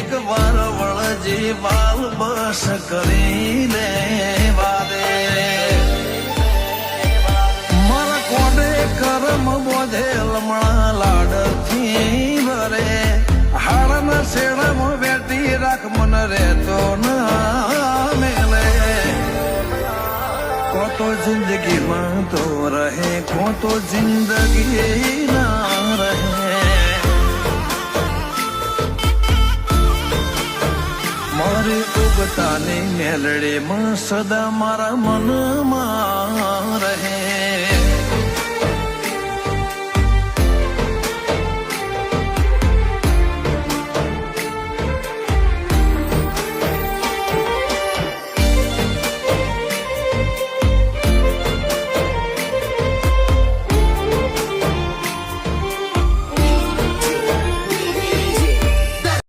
એક વાર વળજી બાલ બસ કરી લેવા દે મારા કોડે કરમ બોધે લમણા લાડથી ભરે હાડના શેડામાં બેઠી રાખ મન રહેતો ના મેલે કો તો જિંદગીમાં તો રહે કો તો જિંદગી ના રહે મારી ઉગતાની મેલડીમાં સદા મારા મનમાં રહે